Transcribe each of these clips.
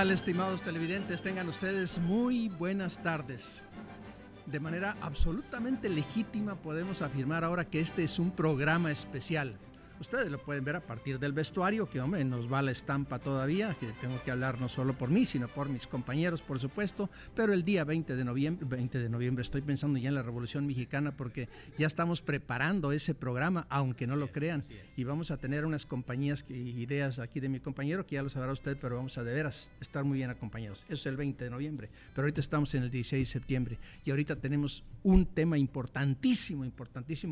tal, estimados televidentes? Tengan ustedes muy buenas tardes. De manera absolutamente legítima podemos afirmar ahora que este es un programa especial. Ustedes lo pueden ver a partir del vestuario, que hombre, nos va la estampa todavía, que tengo que hablar no solo por mí, sino por mis compañeros, por supuesto, pero el día 20 de noviembre, estoy pensando ya en la Revolución Mexicana porque ya estamos preparando ese programa, aunque no lo crean, y vamos a tener unas compañías, ideas aquí de mi compañero, que ya lo sabrá usted, pero vamos a de veras estar muy bien acompañados. Eso es el 20 de noviembre, pero ahorita estamos en el 16 de septiembre, y ahorita tenemos un tema importantísimo,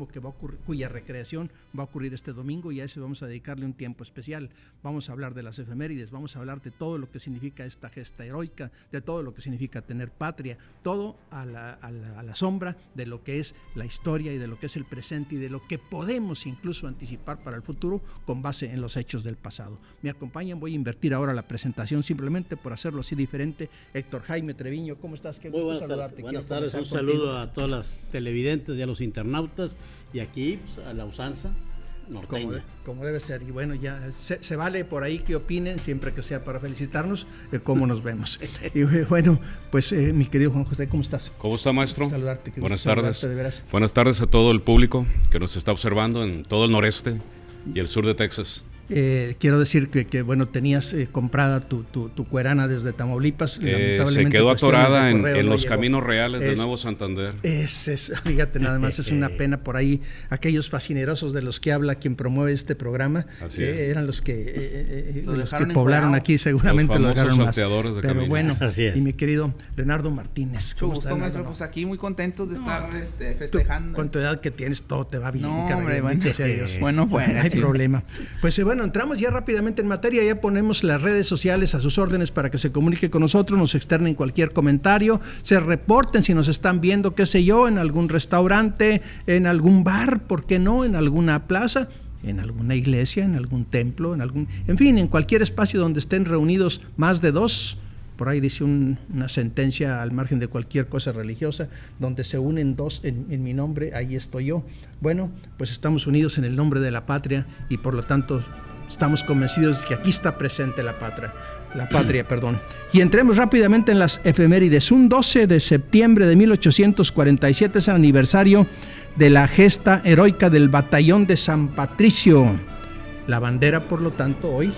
que va a ocurrir, cuya recreación va a ocurrir este domingo, y a ese vamos a dedicarle un tiempo especial. Vamos a hablar de las efemérides, vamos a hablar de todo lo que significa esta gesta heroica, de todo lo que significa tener patria, todo a la sombra de lo que es la historia y de lo que es el presente y de lo que podemos incluso anticipar para el futuro con base en los hechos del pasado. Me acompañan, voy a invertir ahora la presentación simplemente por hacerlo así diferente. Héctor Jaime Treviño, ¿cómo estás? Qué gusto saludarte. Buenas tardes, un saludo a todas las televidentes y a los internautas, y aquí pues, a la usanza norteña. Como debe ser, y bueno, ya se vale por ahí que opinen, siempre que sea para felicitarnos, cómo nos vemos. Y bueno, pues mi querido Juan José, ¿cómo estás? ¿Cómo está, maestro? Saludarte. Buenas tardes. Buenas tardes a todo el público que nos está observando en todo el noreste y el sur de Texas. Quiero decir que bueno, tenías comprada tu cuerana desde Tamaulipas. Se quedó atorada en los caminos reales de Nuevo Santander. Fíjate, nada más es una pena por ahí. Aquellos fascinerosos de los que habla quien promueve este programa, eran los que poblaron aquí, seguramente lo dejaron más. De pero bueno, y mi querido Leonardo Martínez. ¿Cómo está, maestro? Pues aquí muy contentos de estar festejando. Con tu edad que tienes, todo te va bien. No, hombre, bueno, no hay problema. Pues bueno, entramos ya rápidamente en materia, ya ponemos las redes sociales a sus órdenes para que se comunique con nosotros, nos externen cualquier comentario, se reporten si nos están viendo, qué sé yo, en algún restaurante, en algún bar, ¿por qué no? En alguna plaza, en alguna iglesia, en algún templo, en fin, en cualquier espacio donde estén reunidos más de dos. Por ahí dice una sentencia al margen de cualquier cosa religiosa, donde se unen dos en mi nombre, ahí estoy yo. Bueno, pues estamos unidos en el nombre de la patria y por lo tanto estamos convencidos de que aquí está presente la patria. Y entremos rápidamente en las efemérides. Un 12 de septiembre de 1847 es el aniversario de la gesta heroica del Batallón de San Patricio. La bandera, por lo tanto, hoy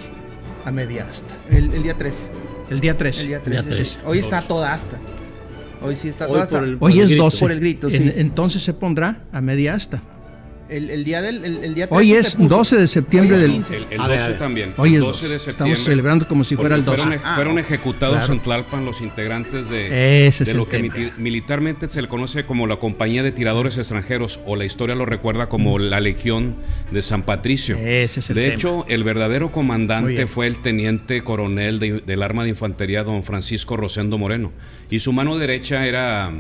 a media asta. El día 13. El día 13. Hoy está toda asta. Hoy sí está toda asta. Hoy es 12. Por el grito, sí. Entonces se pondrá a media asta. El día 13 hoy es 12 de septiembre del... El 12 también. Hoy es 12 de septiembre. Estamos celebrando como si fuera el 12. Fueron ejecutados en Tlalpan los integrantes de lo que militarmente se le conoce como la Compañía de Tiradores Extranjeros, o la historia lo recuerda como la Legión de San Patricio. De hecho, el verdadero comandante fue el teniente coronel del Arma de Infantería, don Francisco Rosendo Moreno, y su mano derecha era...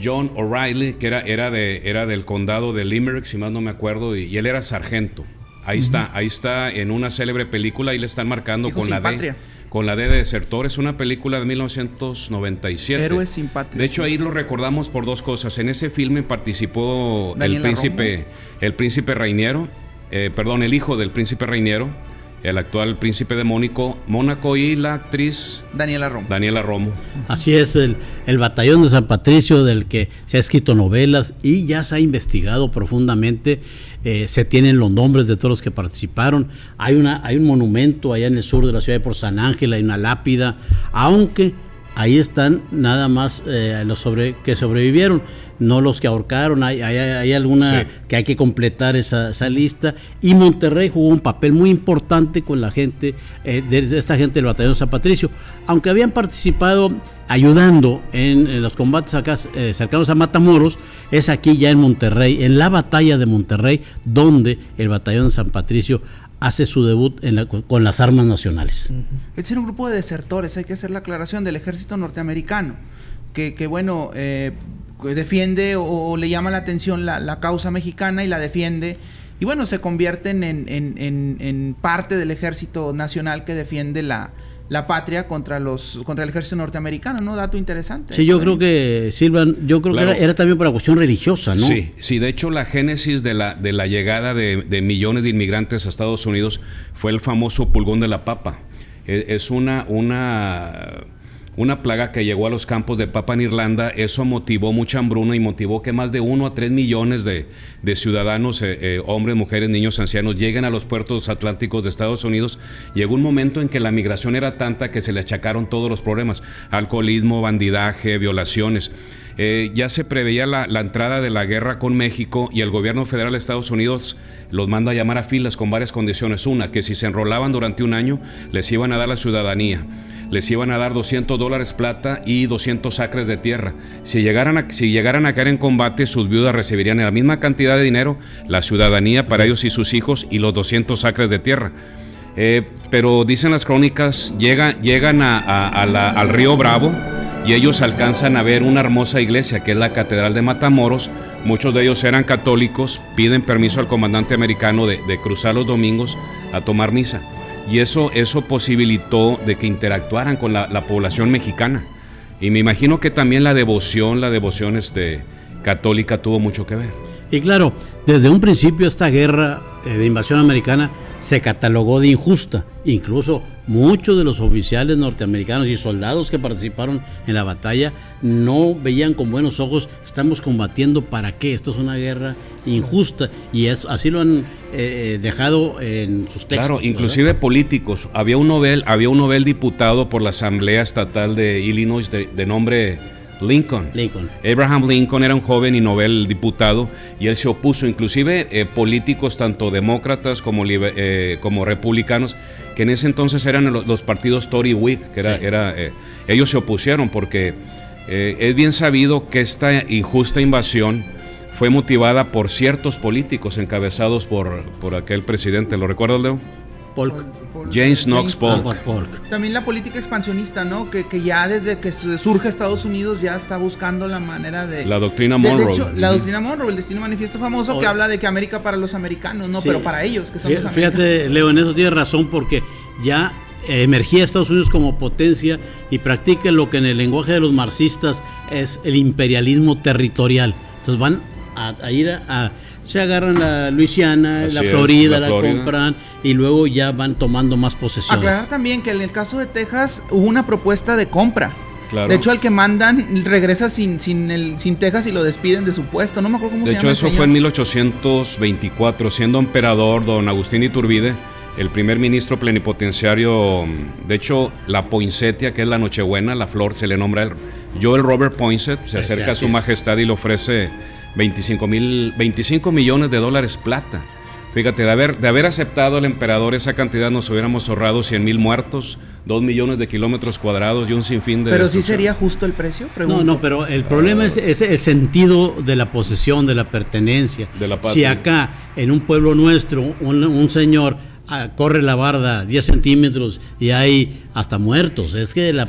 John O'Reilly, que era del condado de Limerick, si más no me acuerdo, y él era sargento. Ahí está en una célebre película, ahí le están marcando con la D de desertor. Es una película de 1997. Héroes sin patria. De hecho, ahí lo recordamos por dos cosas. En ese filme participó el príncipe Rainiero, el hijo del príncipe Rainiero, el actual príncipe de Mónaco, y la actriz Daniela Romo. Así es, el Batallón de San Patricio, del que se ha escrito novelas y ya se ha investigado profundamente. Se tienen los nombres de todos los que participaron. Hay un monumento allá en el sur de la ciudad de Port San Ángel, hay una lápida, aunque ahí están nada más los que sobrevivieron, no los que ahorcaron. Hay alguna que hay que completar esa lista. Y Monterrey jugó un papel muy importante con la gente, de esta gente del Batallón de San Patricio, aunque habían participado ayudando en los combates acá cercanos a Matamoros. Es aquí ya en Monterrey, en la batalla de Monterrey, donde el Batallón de San Patricio hace su debut con las armas nacionales. Este era un grupo de desertores, hay que hacer la aclaración, del ejército norteamericano, que bueno, defiende o le llama la atención la causa mexicana y la defiende, y bueno, se convierten en parte del ejército nacional que defiende la patria contra el ejército norteamericano, ¿no? Dato interesante. Sí, yo creo que, Silvan, claro, que era también por la cuestión religiosa, ¿no? Sí, de hecho la génesis de la llegada de millones de inmigrantes a Estados Unidos fue el famoso Pulgón de la Papa. Es una plaga que llegó a los campos de papa en Irlanda. Eso motivó mucha hambruna y motivó que más de 1 a 3 millones de ciudadanos, hombres, mujeres, niños, ancianos, lleguen a los puertos atlánticos de Estados Unidos. Llegó un momento en que la migración era tanta que se le achacaron todos los problemas: alcoholismo, bandidaje, violaciones. Ya se preveía la entrada de la guerra con México, y el gobierno federal de Estados Unidos los manda a llamar a filas con varias condiciones. Una, que si se enrolaban durante un año, les iban a dar la ciudadanía. Les iban a dar $200 plata y 200 acres de tierra. Si llegaran a caer en combate, sus viudas recibirían la misma cantidad de dinero, la ciudadanía para ellos y sus hijos, y los 200 acres de tierra. Pero dicen las crónicas, llegan al río Bravo, y ellos alcanzan a ver una hermosa iglesia que es la Catedral de Matamoros. Muchos de ellos eran católicos, piden permiso al comandante americano de cruzar los domingos a tomar misa. Y eso posibilitó de que interactuaran con la población mexicana. Y me imagino que también la devoción católica tuvo mucho que ver. Y claro, desde un principio esta guerra de invasión americana se catalogó de injusta. Incluso muchos de los oficiales norteamericanos y soldados que participaron en la batalla no veían con buenos ojos: estamos combatiendo ¿para qué? Esto es una guerra injusta, y así lo han dejado en sus textos. Claro, inclusive políticos. Había un Nobel diputado por la Asamblea Estatal de Illinois de nombre Lincoln. Abraham Lincoln era un joven y Nobel diputado, y él se opuso. Inclusive políticos tanto demócratas como republicanos, que en ese entonces eran los partidos Tory Whig, que ellos se opusieron porque es bien sabido que esta injusta invasión fue motivada por ciertos políticos encabezados por aquel presidente. ¿Lo recuerdas, Leo? James Knox Polk. También la política expansionista, ¿no? Que ya desde que surge Estados Unidos ya está buscando la manera de... La doctrina Monroe. De hecho, la doctrina Monroe, el destino manifiesto famoso, que habla de que América para los americanos, ¿no? Sí. Pero para ellos, que son los americanos. Fíjate, Leo, en eso tienes razón, porque ya emergía Estados Unidos como potencia y practica lo que en el lenguaje de los marxistas es el imperialismo territorial. Entonces van a ir se agarran la Luisiana, la Florida, la compran, y luego ya van tomando más posesiones. Aclarar también que en el caso de Texas hubo una propuesta de compra. Claro. De hecho, al que mandan regresa sin Texas y lo despiden de su puesto. No me acuerdo cómo se llama. De hecho, eso fue en 1824, siendo emperador don Agustín Iturbide, el primer ministro plenipotenciario. De hecho, la poinsettia, que es la Nochebuena, la flor, se le nombra a él. Joel Robert Poinsett se acerca a su majestad y le ofrece 25 millones de dólares plata. Fíjate, de haber aceptado el emperador esa cantidad, nos hubiéramos ahorrado 100,000 muertos, 2 millones de kilómetros cuadrados y un sinfín de... ¿Pero sí sería justo el precio? Pregunto. No, pero el problema es el sentido de la posesión, de la pertenencia. De la patria. Si acá, en un pueblo nuestro, un señor corre la barda 10 centímetros y hay hasta muertos, es que la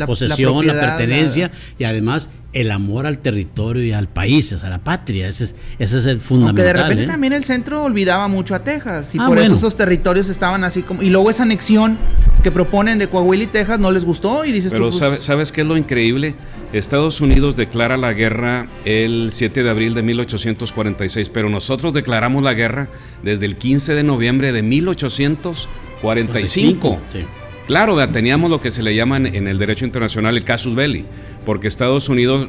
posesión, la pertenencia y además el amor al territorio y al país, a la patria, ese es el fundamental. Aunque de repente también el centro olvidaba mucho a Texas, y por eso esos territorios estaban así como... Y luego esa anexión que proponen de Coahuila y Texas no les gustó, y dices pero tú... Pero ¿sabes qué es lo increíble? Estados Unidos declara la guerra el 7 de abril de 1846, pero nosotros declaramos la guerra desde el 15 de noviembre de 1845. Sí. Claro, teníamos lo que se le llama en el derecho internacional el casus belli, porque Estados Unidos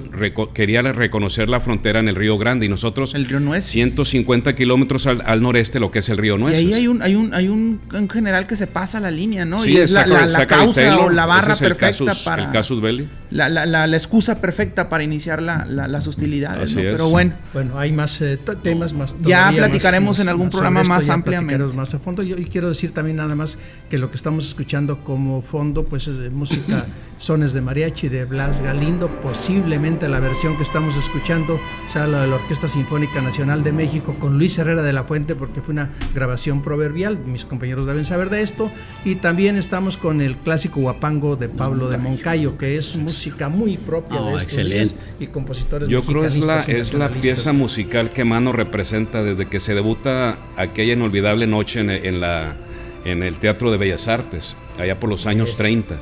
quería reconocer la frontera en el Río Grande, y nosotros el río Nueces, 150 kilómetros al noreste, lo que es el río Nueces. Y ahí hay un general que se pasa la línea, ¿no? Sí, y es la causa Taylor, o la barra perfecta para... El casus belli. La excusa perfecta para iniciar las hostilidades, así ¿no? es. Pero bueno, hay más temas más. Ya platicaremos en algún programa más ampliamente. Más a fondo. Yo quiero decir también nada más que lo que estamos escuchando como fondo pues es música, sones de mariachi de Blas Galindo. Posiblemente la versión que estamos escuchando sea la de la Orquesta Sinfónica Nacional de México con Luis Herrera de la Fuente, porque fue una grabación proverbial. Mis compañeros deben saber de esto. Y también estamos con el clásico Huapango de Pablo de Moncayo, que es música muy propia de estos excelente. Y compositores yo creo es la pieza musical que más nos representa desde que se debuta aquella inolvidable noche en el Teatro de Bellas Artes, allá por los años 30.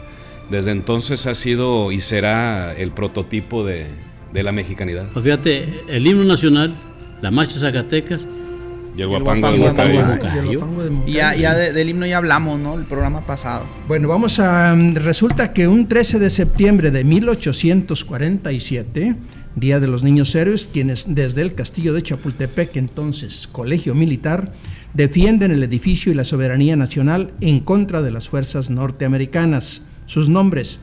Desde entonces ha sido y será el prototipo de la mexicanidad. Pues fíjate, el himno nacional, la marcha Zacatecas, Y el guapango de Moncayo. Y ya del himno ya hablamos, ¿no? El programa pasado. Bueno, resulta que un 13 de septiembre de 1847, Día de los Niños Héroes, quienes desde el castillo de Chapultepec, entonces colegio militar, defienden el edificio y la soberanía nacional en contra de las fuerzas norteamericanas. Sus nombres: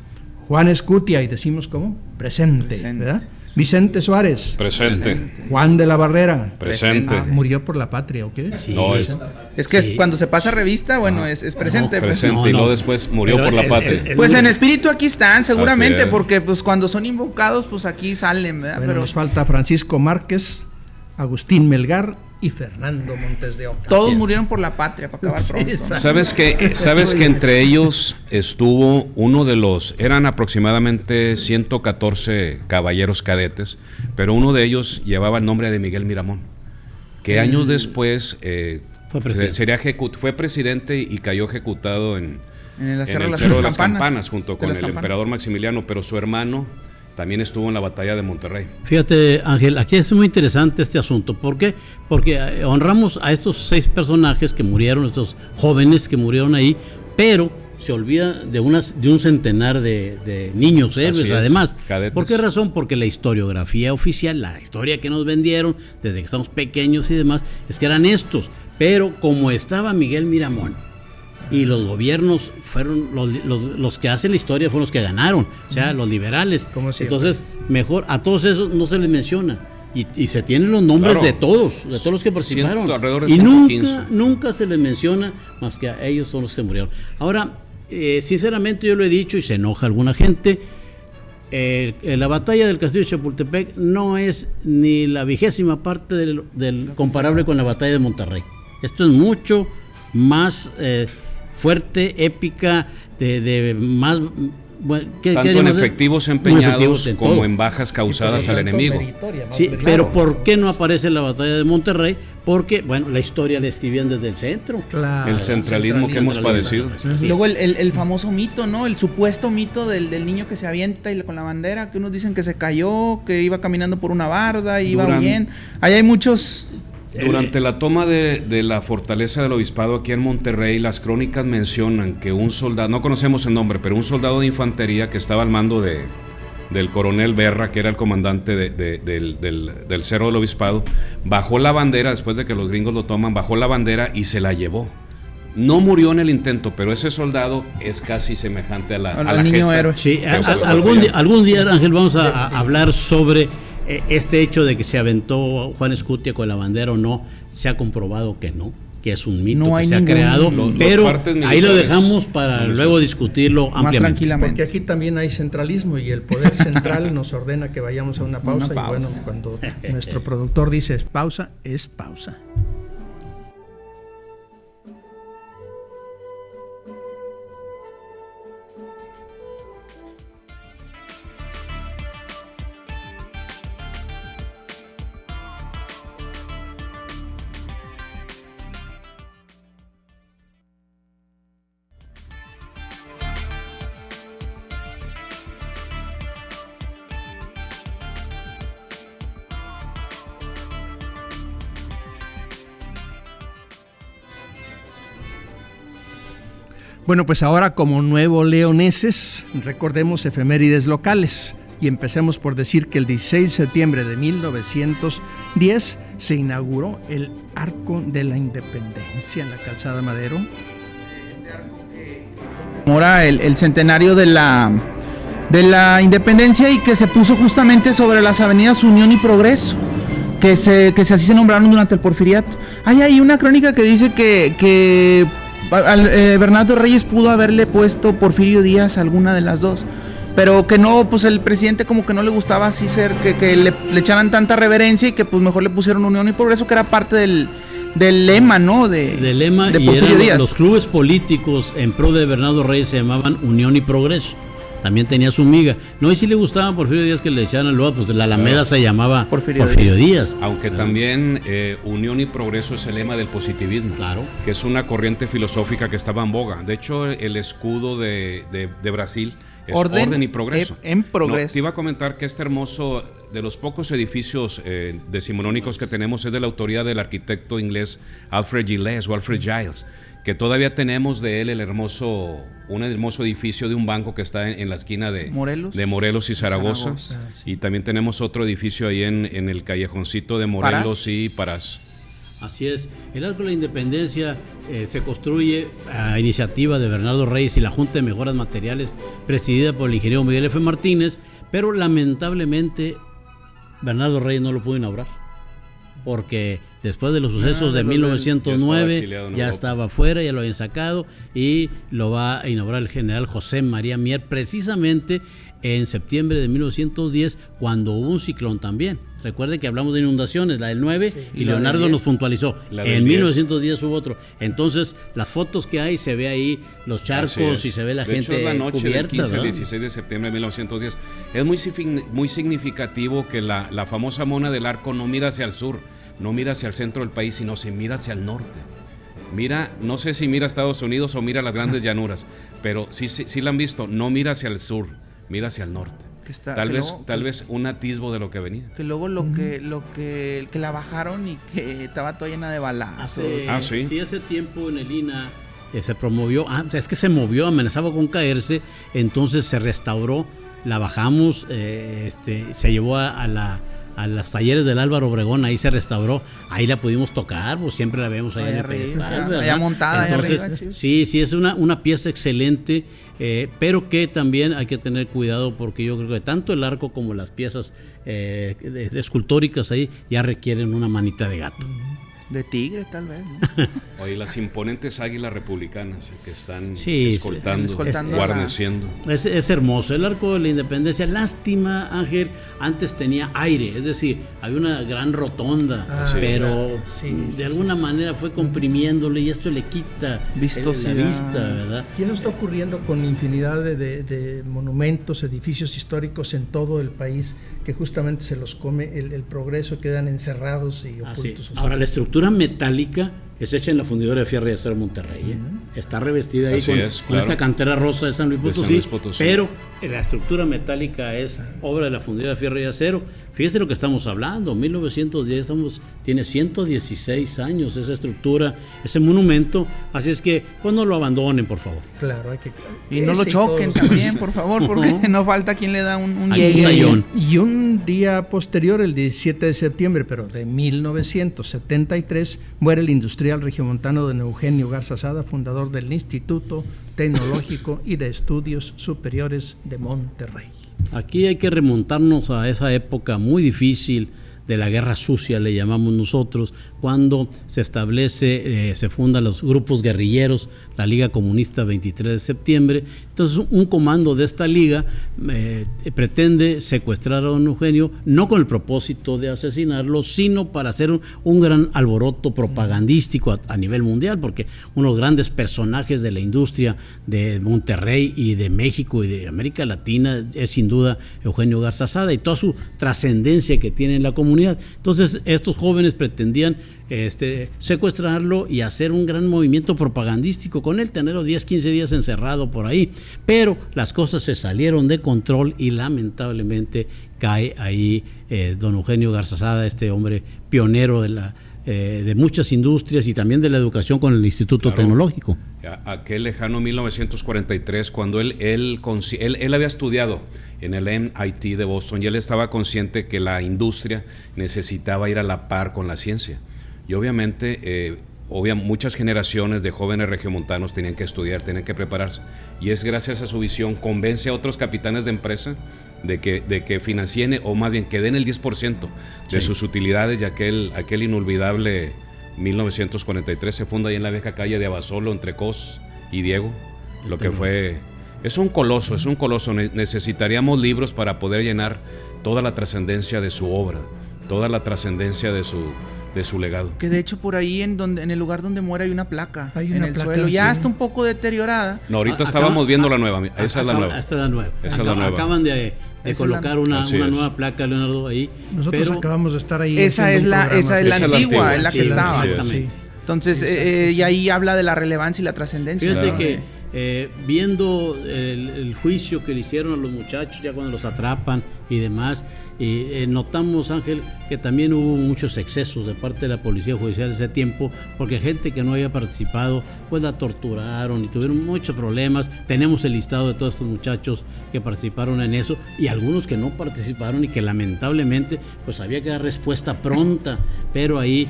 Juan Escutia, y decimos ¿cómo? Presente, ¿verdad? Vicente Suárez. Presente. Juan de la Barrera. Presente. Murió por la patria, ¿o qué? Sí, no, es que cuando se pasa revista, bueno, es presente. No, presente, y luego después murió por la patria. Pues en espíritu aquí están, seguramente, porque pues cuando son invocados, pues aquí salen, ¿verdad? Bueno, nos falta Francisco Márquez, Agustín Melgar y Fernando Montes de Oca. Todos murieron por la patria, para acabar pronto. ¿Sabes que entre ellos estuvo uno de los, eran aproximadamente 114 caballeros cadetes, pero uno de ellos llevaba el nombre de Miguel Miramón, que años después fue presidente y cayó ejecutado en el Cerro de las Campanas junto con el emperador Maximiliano, pero su hermano también estuvo en la batalla de Monterrey. Fíjate, Ángel, aquí es muy interesante este asunto. ¿Por qué? Porque honramos a estos 6 personajes que murieron, estos jóvenes que murieron ahí, pero se olvida de un centenar de niños héroes, además. Cadetes. ¿Por qué razón? Porque la historiografía oficial, la historia que nos vendieron desde que estamos pequeños y demás, es que eran estos. Pero como estaba Miguel Miramón, y los gobiernos fueron los que hacen la historia, fueron los que ganaron, o sea, los liberales. Entonces, mejor a todos esos no se les menciona. Y se tienen los nombres de todos los que participaron. Y nunca se les menciona más que a ellos son los que murieron. Ahora, sinceramente yo lo he dicho y se enoja alguna gente. La batalla del castillo de Chapultepec no es ni la 20ª parte del comparable con la batalla de Monterrey. Esto es mucho más fuerte, épica, de más... Bueno, tanto en efectivos empeñados como en bajas causadas al enemigo. Sí, pero ¿por qué no aparece en la batalla de Monterrey? Porque, bueno, la historia la escribían desde el centro. Claro, el centralismo que hemos padecido. Y luego el famoso mito, ¿no? El supuesto mito del niño que se avienta con la bandera, que unos dicen que se cayó, que iba caminando por una barda, iba bien. Ahí hay muchos... Durante la toma de la fortaleza del obispado aquí en Monterrey, las crónicas mencionan que un soldado, no conocemos el nombre, pero un soldado de infantería que estaba al mando del coronel Berra, que era el comandante del Cerro del Obispado, bajó la bandera, después de que los gringos lo toman, bajó la bandera y se la llevó. No murió en el intento, pero ese soldado es casi semejante a la niño gesta. Héroe. Sí, algún día, Ángel, vamos a hablar sobre este hecho de que se aventó Juan Escutia con la bandera o no. Se ha comprobado que no, que es un mito que se ha creado, pero ahí lo dejamos para luego discutirlo más ampliamente. Tranquilamente. Porque aquí también hay centralismo y el poder central nos ordena que vayamos a una pausa. Y bueno, cuando nuestro productor dice pausa, es pausa. Bueno, pues ahora como nuevo leoneses, recordemos efemérides locales y empecemos por decir que el 16 de septiembre de 1910 se inauguró el Arco de la Independencia en la Calzada Madero. Este arco que conmemora el centenario de la Independencia y que se puso justamente sobre las avenidas Unión y Progreso, que así se nombraron durante el Porfiriato. Hay ahí una crónica que dice que Bernardo Reyes pudo haberle puesto Porfirio Díaz a alguna de las dos, pero que no, pues el presidente como que no le gustaba así ser, que le echaran tanta reverencia y que pues mejor le pusieron Unión y Progreso, que era parte del lema, ¿no? Del lema, de y Porfirio Díaz. Los clubes políticos en pro de Bernardo Reyes se llamaban Unión y Progreso. También tenía su miga. No, y si le gustaba a Porfirio Díaz que le echaran luego, pues la Alameda se llamaba Porfirio Díaz. Aunque también Unión y Progreso es el lema del positivismo, que es una corriente filosófica que estaba en boga. De hecho, el escudo de Brasil es orden y progreso. En progreso. No, te iba a comentar que este hermoso de los pocos edificios decimonónicos que tenemos es de la autoría del arquitecto inglés Alfred Giles, que todavía tenemos de él un hermoso edificio de un banco que está en la esquina de Morelos y Zaragoza. Y también tenemos otro edificio ahí en el callejoncito de Morelos y Parás. Así es, el Arco de la Independencia se construye a iniciativa de Bernardo Reyes y la Junta de Mejoras Materiales presidida por el ingeniero Miguel F. Martínez, pero lamentablemente Bernardo Reyes no lo pudo inaugurar porque después de los sucesos de 1909 ya estaba afuera, ya lo habían sacado y lo va a inaugurar el general José María Mier precisamente en septiembre de 1910 cuando hubo un ciclón también. Recuerde que hablamos de inundaciones, la del 9 y Leonardo nos puntualizó. En 1910 hubo otro. Entonces, las fotos que hay, se ve ahí los charcos y se ve la gente cubierta. De hecho, la noche cubierta, del 15 al 16 de septiembre de 1910 es muy significativo que la famosa mona del arco no mira hacia el sur, no mira hacia el centro del país, sino se mira hacia el norte. Mira, no sé si mira a Estados Unidos o mira las grandes llanuras, pero sí la han visto, no mira hacia el sur, mira hacia el norte. Tal vez un atisbo de lo que venía. Que luego que la bajaron y que estaba toda llena de balazos. Sí, hace tiempo en el INA se promovió, es que se movió, amenazaba con caerse, entonces se restauró, la bajamos, se llevó a los talleres del Álvaro Obregón, ahí se restauró, ahí la pudimos tocar, pues siempre la vemos allá en el pedestal, allá montada. Entonces, allá arriba, sí, es una pieza excelente, pero que también hay que tener cuidado porque yo creo que tanto el arco como las piezas escultóricas ahí ya requieren una manita de gato. De tigre, tal vez, ¿no? Oye, las imponentes águilas republicanas que están escoltando, guarneciendo. Es hermoso. El Arco de la Independencia, lástima, Ángel, antes tenía aire, es decir, había una gran rotonda, pero de alguna manera fue comprimiéndole y esto le quita la vista, ¿verdad? Y eso está ocurriendo con infinidad de monumentos, edificios históricos en todo el país, que justamente se los come el progreso, quedan encerrados y ocultos. Ahora, la estructura metálica es hecha en la fundidora de Fierro y Acero Monterrey. Está revestida ahí con esta cantera rosa de San Luis Potosí, pero la estructura metálica es obra de la fundidora de Fierro y Acero. Fíjese lo que estamos hablando, 1910, tiene 116 años esa estructura, ese monumento, así es que pues no lo abandonen, por favor. Claro, hay que... Y no lo choquen también, por favor, porque no falta quien le da un tallón. Y un día posterior, el 17 de septiembre, pero de 1973, muere el industrial regiomontano don Eugenio Garza Sada, fundador del Instituto Tecnológico y de Estudios Superiores de Monterrey. Aquí hay que remontarnos a esa época muy difícil de la guerra sucia, le llamamos nosotros, cuando se establece, se fundan los grupos guerrilleros, la Liga Comunista 23 de septiembre. Entonces un comando de esta liga pretende secuestrar a don Eugenio, no con el propósito de asesinarlo, sino para hacer un gran alboroto propagandístico a nivel mundial, porque uno de los grandes personajes de la industria de Monterrey y de México y de América Latina es sin duda Eugenio Garza Sada y toda su trascendencia que tiene en la comunidad. Entonces estos jóvenes pretendían secuestrarlo y hacer un gran movimiento propagandístico con él, tenerlo 10, 15 días encerrado por ahí, pero las cosas se salieron de control y lamentablemente cae ahí don Eugenio Garza Sada, este hombre pionero de muchas industrias y también de la educación con el Instituto Tecnológico. Aquel lejano 1943, cuando él había estudiado en el MIT de Boston y él estaba consciente que la industria necesitaba ir a la par con la ciencia. Y obviamente, muchas generaciones de jóvenes regiomontanos tenían que estudiar, tenían que prepararse. Y es gracias a su visión, convence a otros capitanes de empresa de que financien, o más bien que den el 10% de sus utilidades, y aquel inolvidable 1943 se funda ahí en la vieja calle de Abasolo, entre Cos y Diego, lo que fue... Es un coloso, necesitaríamos libros para poder llenar toda la trascendencia de su obra, toda la trascendencia de su legado. Que de hecho por ahí en el lugar donde muere hay una placa en el suelo, ya está un poco deteriorada. No, ahorita estábamos viendo la nueva, esa es la nueva. Esta es la nueva. Acaban de colocar una nueva placa, Leonardo, ahí. Nosotros acabamos de estar ahí. Esa es la antigua, es la que estaba. Exactamente. Entonces, y ahí habla de la relevancia y la trascendencia. Fíjate que viendo el juicio que le hicieron a los muchachos ya cuando los atrapan y demás, notamos, Ángel, que también hubo muchos excesos de parte de la Policía Judicial de ese tiempo, porque gente que no había participado pues la torturaron y tuvieron muchos problemas. Tenemos el listado de todos estos muchachos que participaron en eso y algunos que no participaron y que lamentablemente pues había que dar respuesta pronta, pero ahí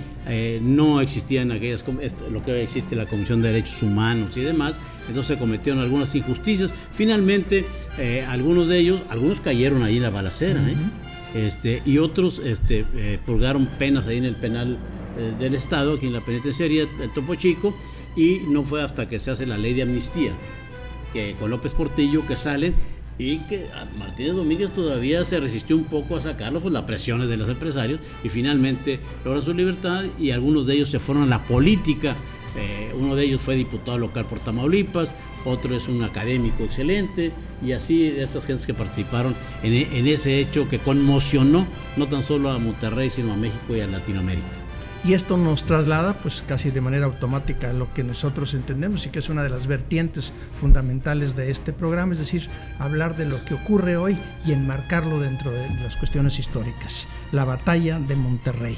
no existían aquellas, lo que existe la Comisión de Derechos Humanos y demás. Entonces se cometieron algunas injusticias. Finalmente, algunos cayeron ahí en la balacera, y otros purgaron penas ahí en el penal del Estado, aquí en la penitenciaría del Topo Chico, y no fue hasta que se hace la ley de amnistía, que con López Portillo, que salen, y que Martínez Domínguez todavía se resistió un poco a sacarlo, pues las presiones de los empresarios, y finalmente logra su libertad, y algunos de ellos se fueron a la política. Uno de ellos fue diputado local por Tamaulipas, otro es un académico excelente, y así de estas gentes que participaron en ese hecho que conmocionó no tan solo a Monterrey, sino a México y a Latinoamérica. Y esto nos traslada pues casi de manera automática a lo que nosotros entendemos y que es una de las vertientes fundamentales de este programa, es decir, hablar de lo que ocurre hoy y enmarcarlo dentro de las cuestiones históricas. La batalla de Monterrey.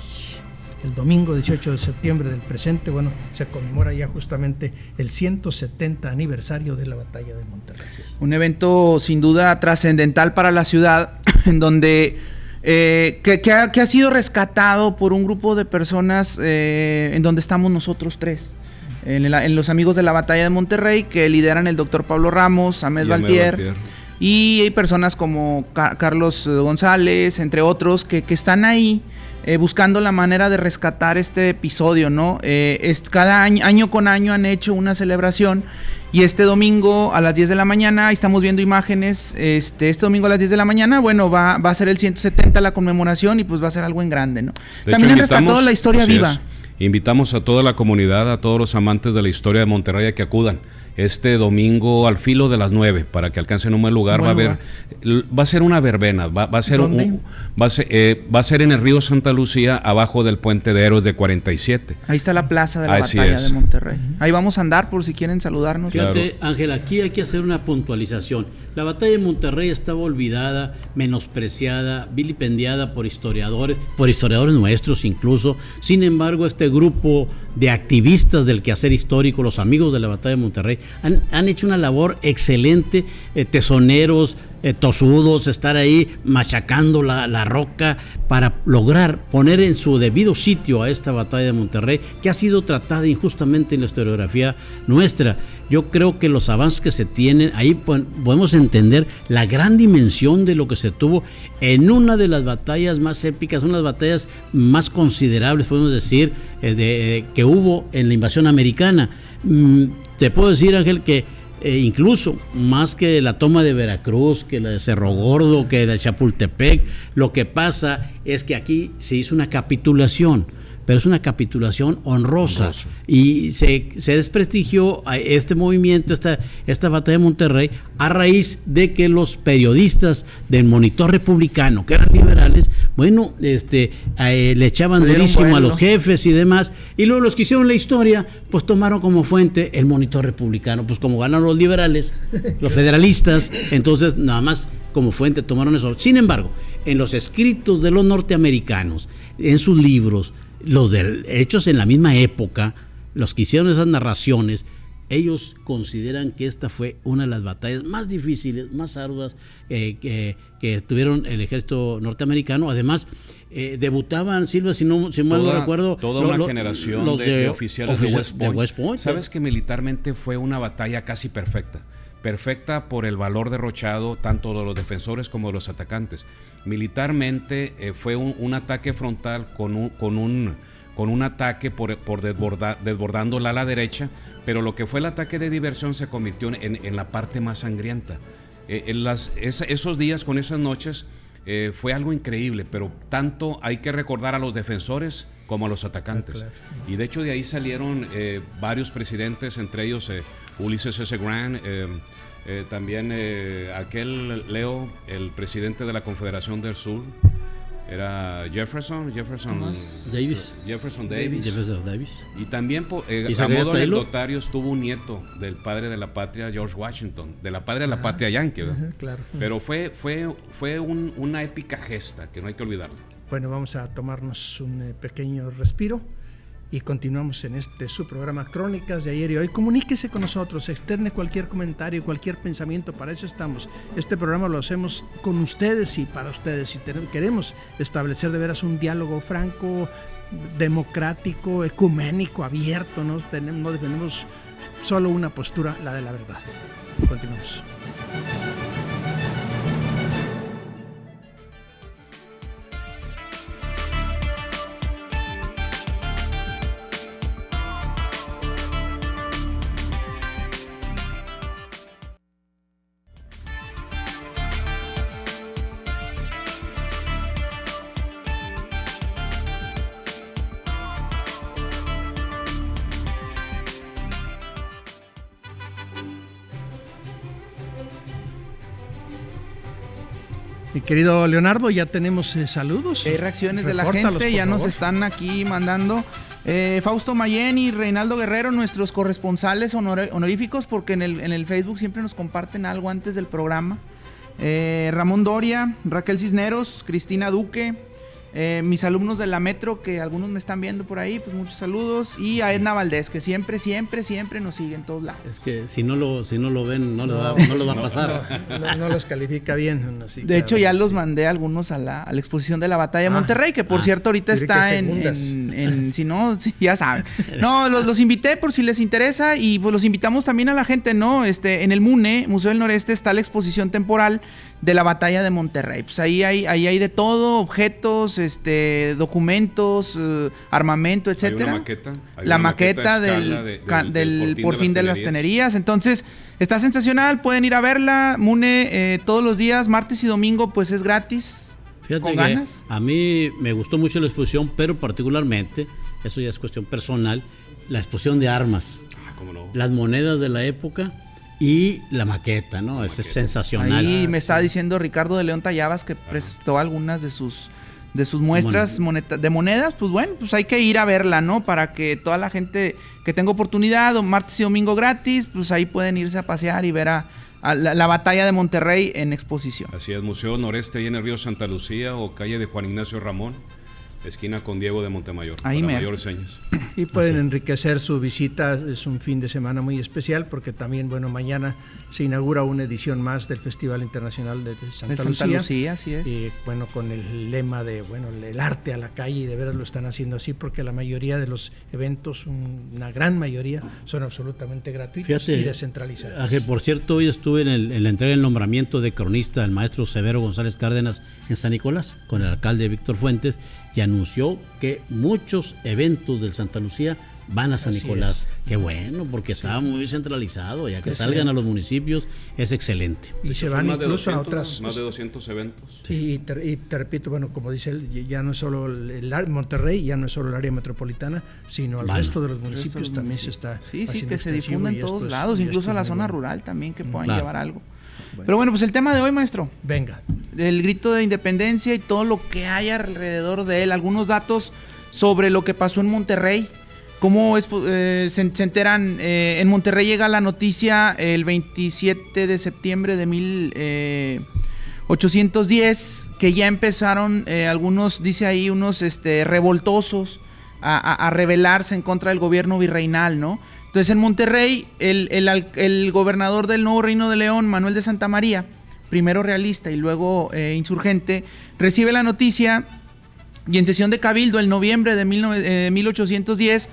El domingo 18 de septiembre del presente, se conmemora ya justamente el 170 aniversario de la batalla de Monterrey. Un evento sin duda trascendental para la ciudad, en donde que ha sido rescatado por un grupo de personas en donde estamos nosotros tres. En los amigos de la batalla de Monterrey, que lideran el doctor Pablo Ramos, Ahmed Valtier. Y hay personas como Carlos González, entre otros, que están ahí buscando la manera de rescatar este episodio, ¿no? Cada año con año han hecho una celebración, y este domingo a las 10 de la mañana, ahí estamos viendo imágenes, este domingo a las 10 de la mañana, va a ser el 170 la conmemoración, y pues va a ser algo en grande, ¿no? También han rescatado la historia viva. Invitamos a toda la comunidad, a todos los amantes de la historia de Monterrey a que acudan este domingo al filo de las 9 para que alcancen un buen lugar. Va a ser una verbena, va a ser en el río Santa Lucía, abajo del puente de Héroes de 47. Ahí está la plaza de la batalla de Monterrey. Ahí vamos a andar por si quieren saludarnos. Fíjate, Ángel, aquí hay que hacer una puntualización. La batalla de Monterrey estaba olvidada, menospreciada, vilipendiada por historiadores nuestros incluso. Sin embargo, este grupo de activistas del quehacer histórico, los amigos de la batalla de Monterrey, han hecho una labor excelente, tesoneros, tosudos, estar ahí machacando la roca para lograr poner en su debido sitio a esta batalla de Monterrey, que ha sido tratada injustamente en la historiografía nuestra. Yo creo que los avances que se tienen, ahí podemos entender la gran dimensión de lo que se tuvo en una de las batallas más épicas, una de las batallas más considerables, podemos decir, que hubo en la invasión americana. Te puedo decir, Ángel, que incluso más que la toma de Veracruz, que la de Cerro Gordo, que la de Chapultepec, lo que pasa es que aquí se hizo una capitulación, pero es una capitulación honrosa. Y se desprestigió a este movimiento, esta batalla de Monterrey, a raíz de que los periodistas del Monitor Republicano, que eran liberales, le echaban durísimo a los jefes y demás, y luego los que hicieron la historia, pues tomaron como fuente el Monitor Republicano, pues como ganaron los liberales, los federalistas, entonces nada más como fuente tomaron eso. Sin embargo, en los escritos de los norteamericanos, en sus libros, los hechos en la misma época, los que hicieron esas narraciones, ellos consideran que esta fue una de las batallas más difíciles, más arduas que tuvieron el ejército norteamericano. Además, debutaban, Silva, si mal no recuerdo, toda una generación de oficiales de West Point. Sabes que militarmente fue una batalla casi perfecta por el valor derrochado tanto de los defensores como de los atacantes. Militarmente fue un ataque frontal con un ataque por desbordando la ala derecha, pero lo que fue el ataque de diversión se convirtió en la parte más sangrienta. Esos días con esas noches fue algo increíble, pero tanto hay que recordar a los defensores como a los atacantes. Claro. Y de hecho de ahí salieron varios presidentes, entre ellos Ulysses S. Grant, también aquel Leo, el presidente de la Confederación del Sur, Era Jefferson Davis. Y también a modo anecdotario estuvo un nieto del padre de la patria, George Washington, de la padre de la patria yankee, ¿verdad? Claro. Pero fue una épica gesta que no hay que olvidarlo. Bueno, vamos a tomarnos un pequeño respiro y continuamos en su programa Crónicas de Ayer y Hoy. Comuníquese con nosotros, externe cualquier comentario, cualquier pensamiento, para eso estamos. Este programa lo hacemos con ustedes y para ustedes, y queremos establecer de veras un diálogo franco, democrático, ecuménico, abierto. No defendemos solo una postura, la de la verdad. Continuamos. Mi querido Leonardo, ya tenemos saludos. Hay reacciones de la gente, ya nos están aquí mandando. Fausto Mayén y Reinaldo Guerrero, nuestros corresponsales honoríficos, porque en el Facebook siempre nos comparten algo antes del programa. Ramón Doria, Raquel Cisneros, Cristina Duque, mis alumnos de la Metro, que algunos me están viendo por ahí, pues muchos saludos. Y a Edna Valdés, que siempre nos sigue en todos lados. Es que si no lo ven, no lo va a pasar. No los califica bien. Sí, de hecho, ya los mandé algunos a la exposición de la batalla de Monterrey, que por cierto ahorita está en si no, sí, ya saben. No, los invité por si les interesa, y pues los invitamos también a la gente, ¿no? En el MUNE, Museo del Noreste, está la exposición temporal de la batalla de Monterrey. Pues ahí hay de todo, objetos, documentos, armamento, etcétera. La maqueta del Porfín de las Tenerías. Entonces, está sensacional, pueden ir a verla. MUNE todos los días, martes y domingo, pues es gratis. Fíjate con ganas. A mí me gustó mucho la exposición, pero particularmente, eso ya es cuestión personal, la exposición de armas. ¿Cómo no? Las monedas de la época y la maqueta, ¿no? Es sensacional. Ahí me estaba diciendo Ricardo de León Tallabas que prestó algunas de sus muestras de monedas. Pues bueno, pues hay que ir a verla, ¿no? Para que toda la gente que tenga oportunidad, o martes y domingo gratis, pues ahí pueden irse a pasear y ver a la batalla de Monterrey en exposición. Así es, Museo Noreste, ahí en el río Santa Lucía, o calle de Juan Ignacio Ramón, esquina con Diego de Montemayor, ahí para mayores años. Y pueden enriquecer su visita. Es un fin de semana muy especial, porque también, bueno, mañana se inaugura una edición más del Festival Internacional de Santa Lucía, así es. Y bueno, con el lema de, bueno, el arte a la calle, y de veras lo están haciendo así, porque la mayoría de los eventos, una gran mayoría, son absolutamente gratuitos. Fíjate, y descentralizados. Por cierto, hoy estuve en la entrega del nombramiento de cronista del maestro Severo González Cárdenas en San Nicolás, con el alcalde Víctor Fuentes, y anunció que muchos eventos del Santa Lucía van a San Nicolás. Qué bueno, porque estaba muy centralizado, ya que salgan a los municipios es excelente. Y se van incluso a otras... Más de 200 eventos. Sí, y te repito, bueno, como dice él, ya no es solo Monterrey, ya no es solo el área metropolitana, sino el resto de los municipios también se está haciendo. Sí, que se difunda en todos lados, incluso a la zona rural también, que puedan llevar algo. Pero bueno, pues el tema de hoy, maestro. Venga. El grito de independencia y todo lo que hay alrededor de él. Algunos datos sobre lo que pasó en Monterrey. ¿Cómo se enteran? En Monterrey llega la noticia el 27 de septiembre de 1810, que ya empezaron algunos, dice ahí, unos revoltosos a rebelarse en contra del gobierno virreinal, ¿no? Entonces en Monterrey el gobernador del Nuevo Reino de León, Manuel de Santa María, primero realista y luego insurgente, recibe la noticia, y en sesión de cabildo en noviembre de 1810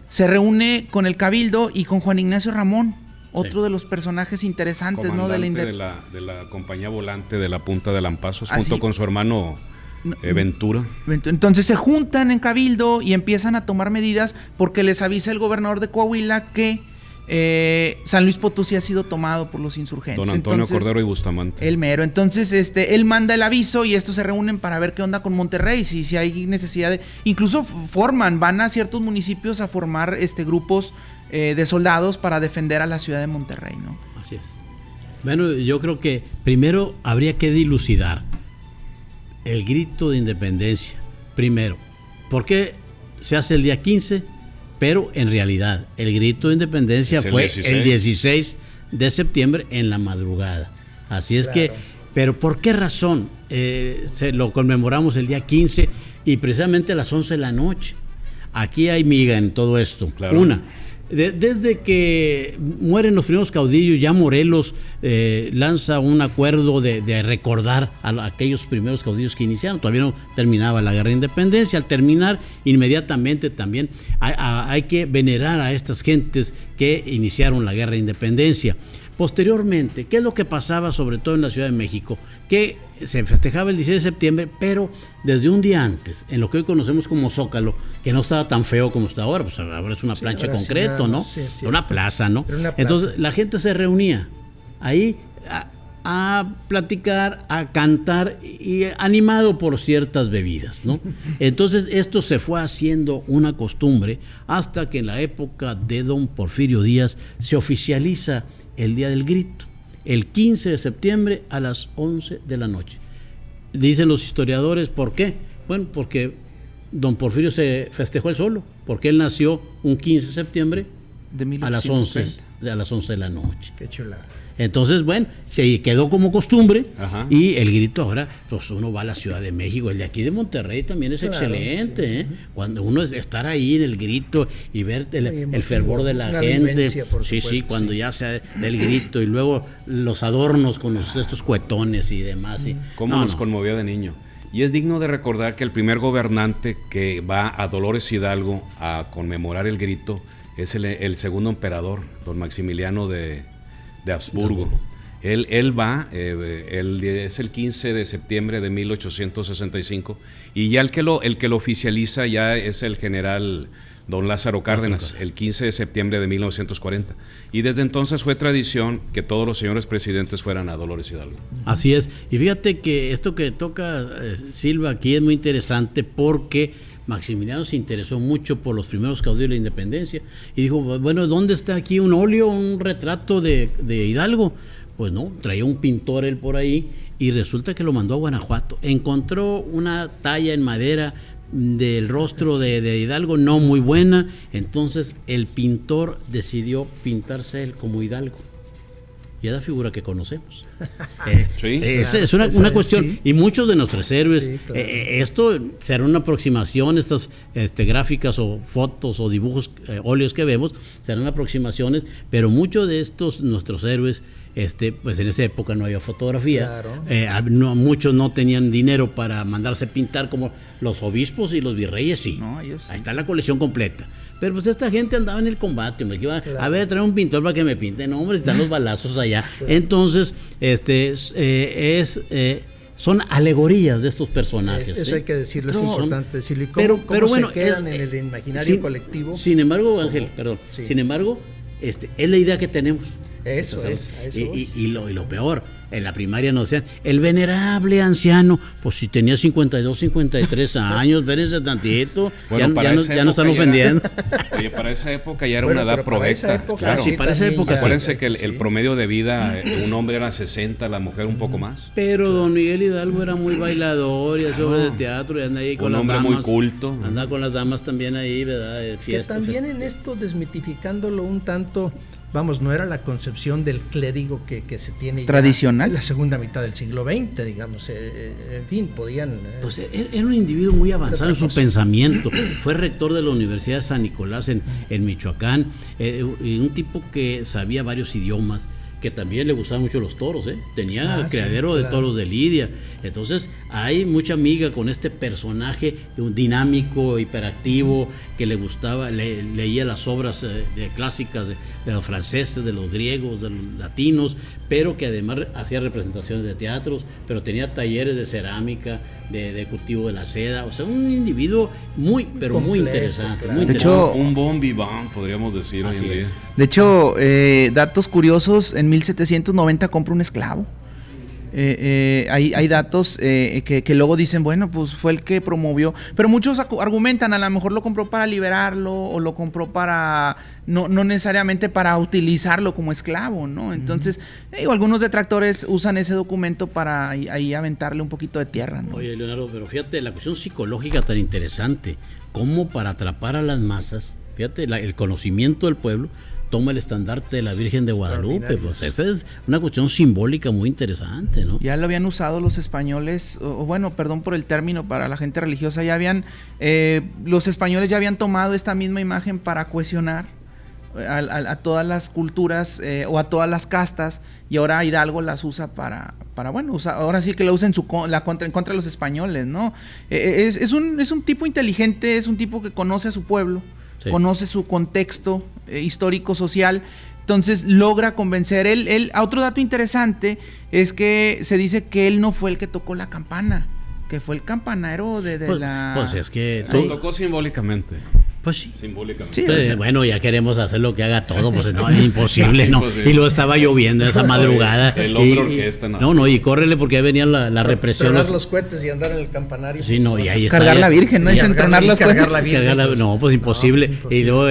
se reúne con el cabildo y con Juan Ignacio Ramón, otro de los personajes interesantes, ¿no? De la compañía volante de la Punta de Lampazos, junto con su hermano Ventura. Entonces se juntan en cabildo y empiezan a tomar medidas, porque les avisa el gobernador de Coahuila que San Luis Potosí ha sido tomado por los insurgentes. Don Antonio Cordero y Bustamante. El mero. Entonces él manda el aviso y estos se reúnen para ver qué onda con Monterrey, si hay necesidad de... Incluso van a ciertos municipios a formar grupos de soldados para defender a la ciudad de Monterrey, ¿no? Así es. Bueno, yo creo que primero habría que dilucidar. el grito de independencia. Primero, ¿por qué se hace el día 15? Pero en realidad el grito de independencia fue el 16 de septiembre en la madrugada. Así es que, pero ¿por qué razón se lo conmemoramos el día 15 y precisamente a las 11 de la noche? Aquí hay miga en todo esto. Claro. Una, desde que mueren los primeros caudillos, ya Morelos lanza un acuerdo de recordar a aquellos primeros caudillos que iniciaron. Todavía no terminaba la guerra de independencia. Al terminar, inmediatamente también hay que venerar a estas gentes que iniciaron la guerra de independencia. Posteriormente, ¿qué es lo que pasaba sobre todo en la Ciudad de México? Que se festejaba el 16 de septiembre, pero desde un día antes, en lo que hoy conocemos como Zócalo, que no estaba tan feo como está ahora, pues ahora es una plancha de concreto, ¿no? Sí, una plaza, ¿no? Una plaza. Entonces la gente se reunía ahí a platicar, a cantar, y animado por ciertas bebidas, ¿no? Entonces esto se fue haciendo una costumbre hasta que en la época de don Porfirio Díaz se oficializa el Día del Grito, el 15 de septiembre a las 11 de la noche. Dicen los historiadores, ¿por qué? Bueno, porque don Porfirio se festejó él solo, porque él nació un 15 de septiembre a las 11 de la noche. Qué chulada. Entonces, bueno, se quedó como costumbre. Ajá. Y el grito ahora, pues uno va a la Ciudad de México, el de aquí de Monterrey también es excelente, sí. Cuando uno estar ahí en el grito y ver el fervor de la gente, sí, cuando ya se da el grito y luego los adornos con estos cuetones y demás. ¿Cómo nos conmovió de niño? Y es digno de recordar que el primer gobernante que va a Dolores Hidalgo a conmemorar el grito es el segundo emperador, don Maximiliano de Habsburgo. Él va, es el 15 de septiembre de 1865, y ya el que lo oficializa ya es el general don Lázaro Cárdenas, el 15 de septiembre de 1940. Y desde entonces fue tradición que todos los señores presidentes fueran a Dolores Hidalgo. Así es. Y fíjate que esto que toca Silva aquí es muy interesante, porque Maximiliano se interesó mucho por los primeros caudillos de la independencia y dijo, bueno, ¿dónde está aquí un óleo, un retrato de Hidalgo? Pues no, traía un pintor él por ahí y resulta que lo mandó a Guanajuato. Encontró una talla en madera del rostro de Hidalgo no muy buena, entonces el pintor decidió pintarse él como Hidalgo. Y es la figura que conocemos. Sí, es una cuestión, sí. Y muchos de nuestros héroes, sí, claro. Esto será una aproximación, estas gráficas o fotos o dibujos, óleos que vemos, serán aproximaciones, pero muchos de estos nuestros héroes, pues en esa época no había fotografía, claro. Muchos no tenían dinero para mandarse pintar como los obispos y los virreyes, sí. No, ellos sí. Ahí está la colección completa. Pero pues esta gente andaba en el combate, hombre, que iba a ver, traer un pintor para que me pinte, no, hombre, están los balazos allá. Entonces, son alegorías de estos personajes. Eso hay que decirlo, es importante decirlo. ¿Y cómo bueno, se quedan en el imaginario colectivo? Sin embargo, Ángel, sí. Sin embargo, es la idea que tenemos. Eso es. Y lo peor, en la primaria nos decían, el venerable anciano, pues si tenía 52, 53 años, vérense tantito, bueno, ya no están ofendiendo. Oye, para esa época ya era una edad provecta. Claro, sí, para esa época. Acuérdense que el promedio de vida, un hombre era 60, la mujer un poco más. Pero don Miguel Hidalgo era muy bailador y hace obras de teatro y anda ahí con las damas. Un hombre muy culto. Anda con las damas también ahí, ¿verdad? Fiesta, que también en esto, desmitificándolo un tanto, vamos, no era la concepción del clérigo que se tiene tradicional en la segunda mitad del siglo XX, digamos, en fin, podían... Pues era un individuo muy avanzado en su pensamiento, fue rector de la Universidad de San Nicolás en Michoacán, un tipo que sabía varios idiomas, que también le gustaban mucho los toros, tenía criadero de toros de Lidia. Entonces hay mucha amiga con este personaje dinámico, hiperactivo, que le gustaba, leía las obras clásicas de los franceses, de los griegos, de los latinos, pero que además hacía representaciones de teatros, pero tenía talleres de cerámica, de cultivo de la seda, o sea, un individuo muy interesante. Claro. De hecho, un bon vivant, podríamos decir hoy en día. De hecho, datos curiosos, en 1790 compra un esclavo. Hay datos que luego dicen, bueno, pues fue el que promovió, pero muchos argumentan, a lo mejor lo compró para liberarlo o lo compró para, no necesariamente para utilizarlo como esclavo, ¿no? Entonces, algunos detractores usan ese documento para ahí aventarle un poquito de tierra, ¿no? Oye, Leonardo, pero fíjate, la cuestión psicológica tan interesante, cómo para atrapar a las masas, fíjate, el conocimiento del pueblo toma el estandarte de la Virgen de Guadalupe, pues esa es una cuestión simbólica muy interesante, ¿no? Ya lo habían usado los españoles, o bueno, perdón por el término, para la gente religiosa, los españoles ya habían tomado esta misma imagen para cohesionar a todas las culturas o a todas las castas, y ahora Hidalgo las usa para bueno, ahora sí que la usa en contra de los españoles, ¿no? Es un tipo inteligente, es un tipo que conoce a su pueblo, sí, conoce su contexto histórico, social, entonces logra convencer. Otro dato interesante es que se dice que él no fue el que tocó la campana, que fue el campanero de la... Pues es que... Lo tocó simbólicamente. Pues sí. Simbólicamente. Sí, pues, bueno, ya queremos hacer lo que haga todo, pues no, es imposible, ¿no? Imposible. Y luego estaba lloviendo esa madrugada. El hombre orquesta, ¿no? No, y córrele porque ahí venía la represión. Tronar los cohetes y andar en el campanario. Sí, no, y ahí está. Cargar la Virgen, ¿no? Dicen tronar los cohetes. No, pues imposible. No, y luego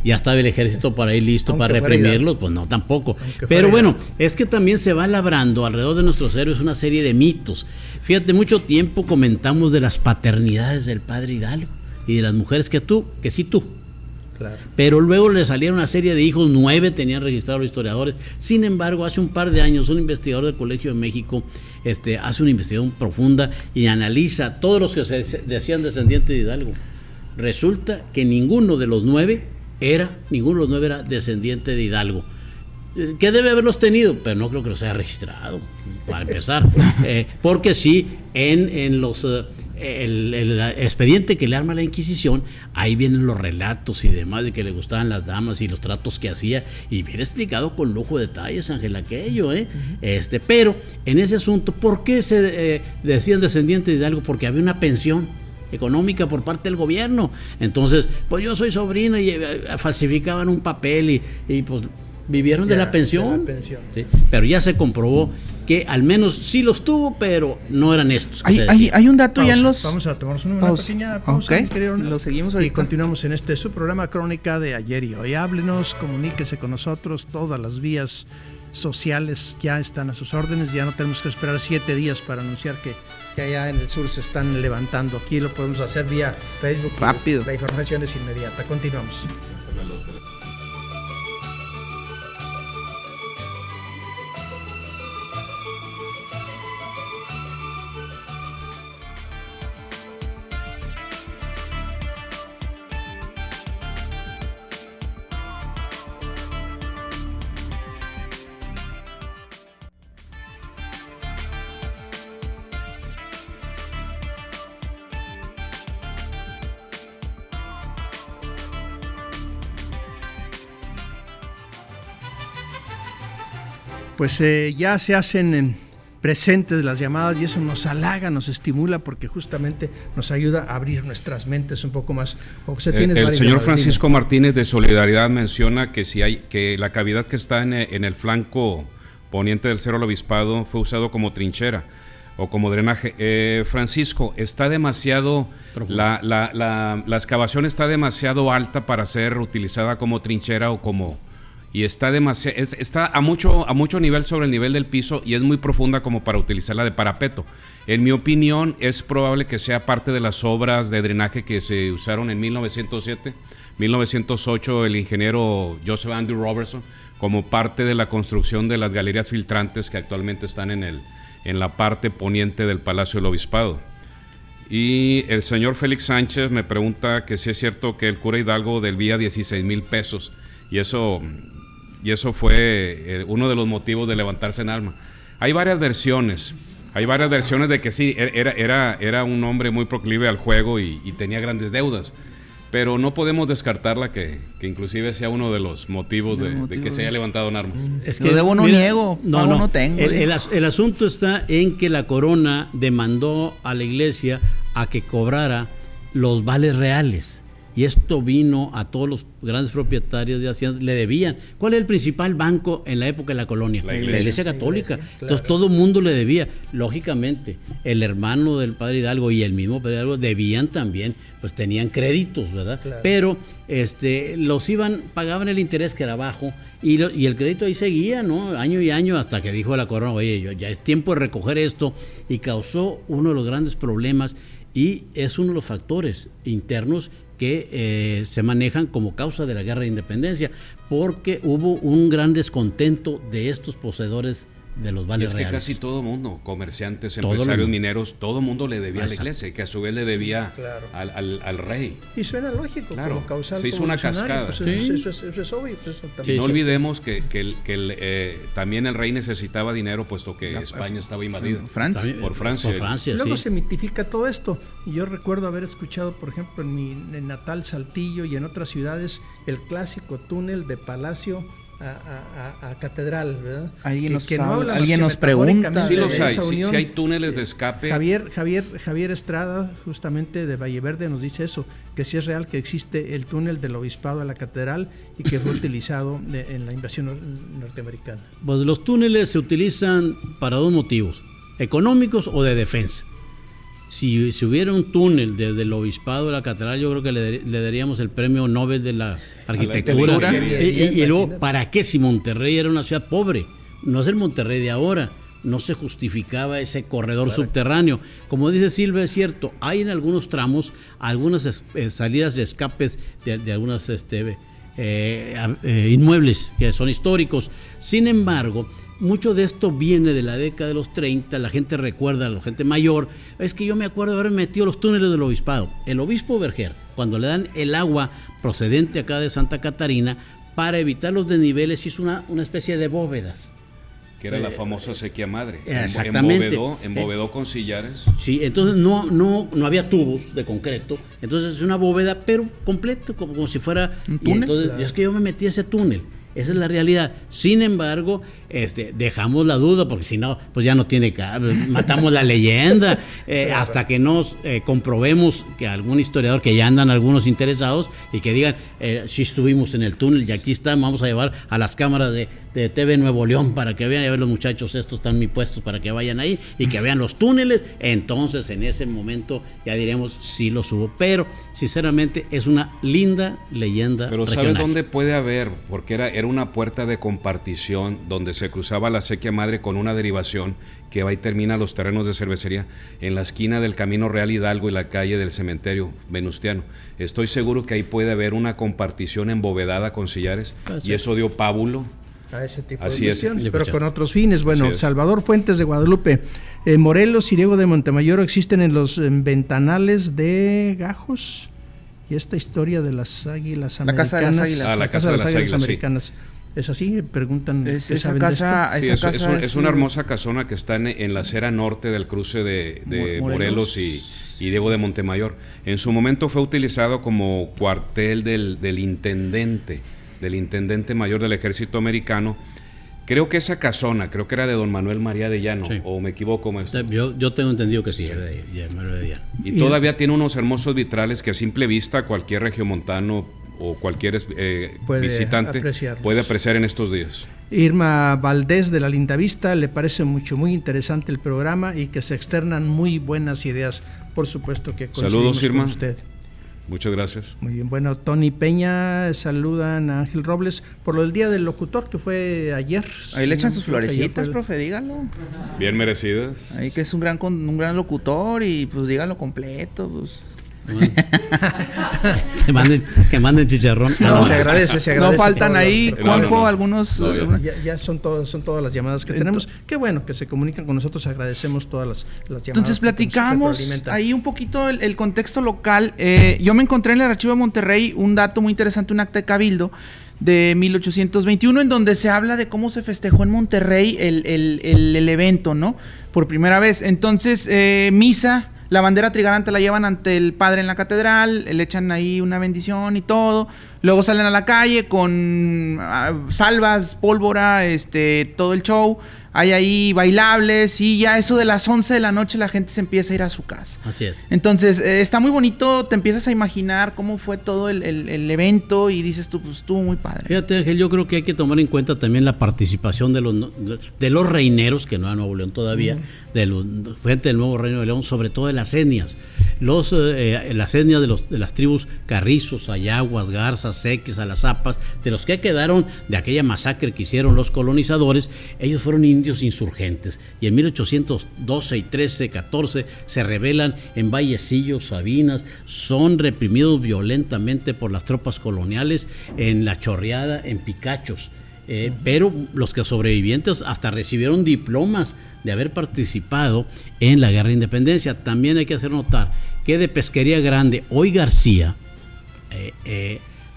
ya estaba el ejército para ir listo para reprimirlos, pues no, tampoco. Pero bueno, es que también se va labrando alrededor de nuestros héroes una serie de mitos. Fíjate, mucho tiempo comentamos de las paternidades del padre Hidalgo y de las mujeres que sí tú. Claro. Pero luego le salieron una serie de hijos, 9 tenían registrados los historiadores. Sin embargo, hace un par de años un investigador del Colegio de México hace una investigación profunda y analiza todos los que se decían descendientes de Hidalgo. Resulta que ninguno de los 9 era descendiente de Hidalgo. ¿Qué debe haberlos tenido? Pero no creo que los haya registrado, para empezar. Porque sí, en los... el expediente que le arma la Inquisición, ahí vienen los relatos y demás de que le gustaban las damas y los tratos que hacía, y bien explicado con lujo de detalles, Ángel, aquello, pero en ese asunto, ¿por qué se decían descendientes de Hidalgo? Porque había una pensión económica por parte del gobierno. Entonces, pues yo soy sobrina, y falsificaban un papel y pues vivieron de la pensión. ¿Sí? Pero ya se comprobó que al menos sí los tuvo, pero no eran estos. Hay un dato ya en los... Vamos a tomarnos una pequeña pausa. Okay. Lo seguimos ahorita. Y continuamos en su programa Crónica de Ayer y Hoy. Háblenos, comuníquese con nosotros. Todas las vías sociales ya están a sus órdenes. Ya no tenemos que esperar 7 días para anunciar que allá en el sur se están levantando. Aquí lo podemos hacer vía Facebook. Rápido. La información es inmediata. Continuamos. Pues ya se hacen presentes las llamadas y eso nos halaga, nos estimula porque justamente nos ayuda a abrir nuestras mentes un poco más. El señor Francisco Martínez de Solidaridad menciona que la cavidad que está en el flanco poniente del Cerro del Obispado fue usado como trinchera o como drenaje. Francisco, está demasiado, la excavación está demasiado alta para ser utilizada como trinchera y está a mucho nivel sobre el nivel del piso y es muy profunda como para utilizarla de parapeto. En mi opinión, es probable que sea parte de las obras de drenaje que se usaron en 1907, 1908, el ingeniero Joseph Andrew Robertson, como parte de la construcción de las galerías filtrantes que actualmente están en la parte poniente del Palacio del Obispado. Y el señor Félix Sánchez me pregunta que si es cierto que el cura Hidalgo debía 16,000 pesos y eso fue uno de los motivos de levantarse en armas. Hay varias versiones de que sí, era un hombre muy proclive al juego y tenía grandes deudas, pero no podemos descartarla que inclusive sea uno de los motivos de que se haya levantado en armas. Es que no niego, no tengo. El asunto está en que la corona demandó a la iglesia a que cobrara los vales reales. y esto vino a todos los grandes propietarios de haciendas, le debían. ¿Cuál es el principal banco en la época de la colonia? La Iglesia Católica. Claro. Entonces todo el mundo le debía. Lógicamente, el hermano del padre Hidalgo y el mismo padre Hidalgo debían también, pues tenían créditos, ¿verdad? Claro. Pero pagaban el interés que era bajo, y el crédito ahí seguía, ¿no? Año y año, hasta que dijo la corona, oye, ya es tiempo de recoger esto, y causó uno de los grandes problemas, y es uno de los factores internos que se manejan como causa de la guerra de independencia, porque hubo un gran descontento de estos poseedores de los vales reales. Que casi todo mundo, comerciantes, empresarios, mineros, todo mundo le debía a la iglesia, que a su vez le debía al rey. Y suena lógico, como causal. Se hizo una cascada. Pues eso es obvio. No olvidemos que también el rey necesitaba dinero, puesto que España estaba invadida por Francia. Luego se mitifica todo esto. Y yo recuerdo haber escuchado, por ejemplo, en mi natal Saltillo y en otras ciudades, el clásico túnel de Palacio a Catedral, ¿verdad? Alguien nos pregunta. Sí los hay, sí hay túneles de escape. Javier Estrada, justamente de Valleverde, nos dice eso, que sí es real que existe el túnel del obispado a la catedral y que fue utilizado en la invasión norteamericana. Pues los túneles se utilizan para dos motivos, económicos o de defensa. Si hubiera un túnel desde el obispado a la catedral, yo creo que le daríamos el premio Nobel de la arquitectura. Y luego, ¿para qué? Si Monterrey era una ciudad pobre, no es el Monterrey de ahora, no se justificaba ese corredor subterráneo. Como dice Silva, es cierto, hay en algunos tramos algunas salidas de escapes de algunos inmuebles que son históricos. Sin embargo, mucho de esto viene de la década de los 30, la gente recuerda, la gente mayor, es que yo me acuerdo de haber metido los túneles del obispado. El obispo Berger, cuando le dan el agua procedente acá de Santa Catarina, para evitar los desniveles, hizo una especie de bóvedas. Que era la famosa sequía madre. Exactamente. Embovedó con sillares. Sí, entonces no había tubos de concreto, entonces es una bóveda, pero completo, como si fuera un túnel. Entonces, es que yo me metí a ese túnel. Esa es la realidad. Sin embargo, dejamos la duda, porque si no, pues ya no tiene matamos la leyenda, hasta que nos comprobemos que algún historiador, que ya andan algunos interesados y que digan, si estuvimos en el túnel y aquí está, vamos a llevar a las cámaras de TV Nuevo León para que vean, a ver los muchachos, estos están mis puestos para que vayan ahí y que vean los túneles. Entonces en ese momento ya diremos si los hubo, pero sinceramente es una linda leyenda. Pero regional. ¿Sabe dónde puede haber? Porque era una puerta de compartición donde se cruzaba la sequía madre con una derivación que va y termina los terrenos de cervecería en la esquina del Camino Real Hidalgo y la calle del Cementerio Venustiano. Estoy seguro que ahí puede haber una compartición embovedada con sillares, y eso dio pábulo a ese tipo de inversiones, pero con otros fines. Bueno, Salvador Fuentes de Guadalupe, Morelos y Diego de Montemayor existen en los ventanales de Gajos, y esta historia de las águilas americanas. La Casa de las Águilas. La Casa de las Águilas americanas. ¿Es así? Preguntan. Esa casa es una hermosa casona que está en la acera norte del cruce de Morelos y Diego de Montemayor. En su momento fue utilizado como cuartel del intendente mayor del ejército americano. Creo que esa casona, creo que era de don Manuel María de Llano, o me equivoco, maestro. Yo tengo entendido que sí, era de Manuel de Llano. Y todavía tiene unos hermosos vitrales que a simple vista cualquier regiomontano o cualquier visitante puede apreciar en estos días. Irma Valdés de la Lindavista, le parece muy interesante el programa y que se externan muy buenas ideas. Por supuesto que coincidimos. Saludos, Irma. Con usted. Muchas gracias. Muy bien, bueno, Tony Peña, saludan a Ángel Robles por lo del Día del Locutor que fue ayer. Ahí le echan sus florecitas, profe, dígalo. Bien merecidas. Ahí que es un gran locutor y pues dígalo completo, pues. que manden chicharrón. No, se agradece. No faltan ahí, Juanjo, algunos. Ya son todas las llamadas que tenemos. Qué bueno que se comunican con nosotros, agradecemos todas las llamadas. Entonces platicamos ahí un poquito el contexto local. Yo me encontré en el archivo de Monterrey un dato muy interesante, un acta de cabildo de 1821, en donde se habla de cómo se festejó en Monterrey el evento, ¿no? Por primera vez. Entonces, misa. La bandera trigarante la llevan ante el padre en la catedral, le echan ahí una bendición y todo. Luego salen a la calle con salvas, pólvora, todo el show. hay ahí bailables y ya eso de las 11 de la noche la gente se empieza a ir a su casa. Así es. Entonces, está muy bonito, te empiezas a imaginar cómo fue todo el evento y dices tú, pues estuvo muy padre. Fíjate, Ángel, yo creo que hay que tomar en cuenta también la participación de los reineros, que no era Nuevo León todavía, gente del nuevo Reino de León, sobre todo de las etnias. Las etnias de las tribus Carrizos, Ayaguas, Garzas, Sequis, Alazapas, de los que quedaron de aquella masacre que hicieron los colonizadores, ellos fueron indios insurgentes. Y en 1812 y 13, 14 se rebelan en Vallecillo, Sabinas, son reprimidos violentamente por las tropas coloniales en La Chorreada, en Picachos. Pero los que sobrevivientes hasta recibieron diplomas de haber participado en la Guerra de Independencia. También hay que hacer notar que de Pesquería Grande, hoy García,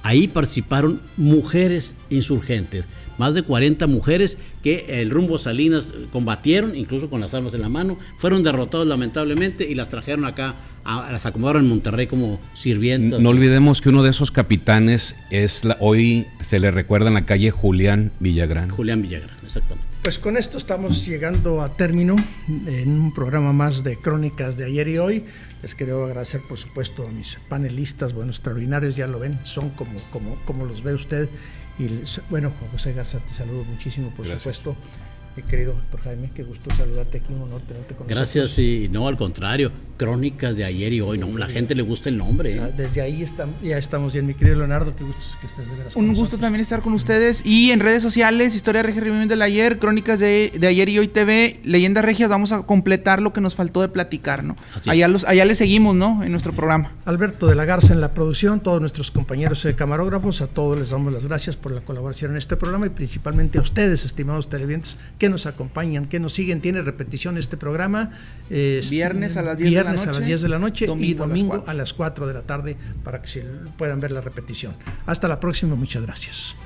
ahí participaron mujeres insurgentes, más de 40 mujeres que el rumbo a Salinas combatieron, incluso con las armas en la mano, fueron derrotados lamentablemente y las trajeron acá, las acomodaron en Monterrey como sirvientas. No olvidemos que uno de esos capitanes hoy se le recuerda en la calle Julián Villagrán. Julián Villagrán, exactamente. Pues con esto estamos llegando a término en un programa más de Crónicas de Ayer y Hoy. Les quiero agradecer, por supuesto, a mis panelistas, bueno, extraordinarios, ya lo ven, son como los ve usted. Y bueno, José Garza, te saludo muchísimo, por supuesto. Mi querido doctor Jaime, qué gusto saludarte aquí, un honor tenerte con nosotros. Gracias, y no, al contrario, Crónicas de Ayer y Hoy, no, la gente le gusta el nombre. Desde ahí ya estamos bien, mi querido Leonardo, qué gusto que estés de veras con Un nosotros. gusto también estar con ustedes, y en redes sociales, Historia Regia Revivimiento del Ayer, Crónicas de Ayer y Hoy TV, Leyendas Regias, vamos a completar lo que nos faltó de platicar, ¿no? Allá le seguimos, ¿no? En nuestro programa. Alberto de la Garza en la producción, todos nuestros compañeros camarógrafos, a todos les damos las gracias por la colaboración en este programa y principalmente a ustedes, estimados televidentes, que nos acompañan, que nos siguen. Tiene repetición este programa viernes a las 10 de la noche y domingo a las 4 de la tarde para que se puedan ver la repetición. Hasta la próxima, muchas gracias.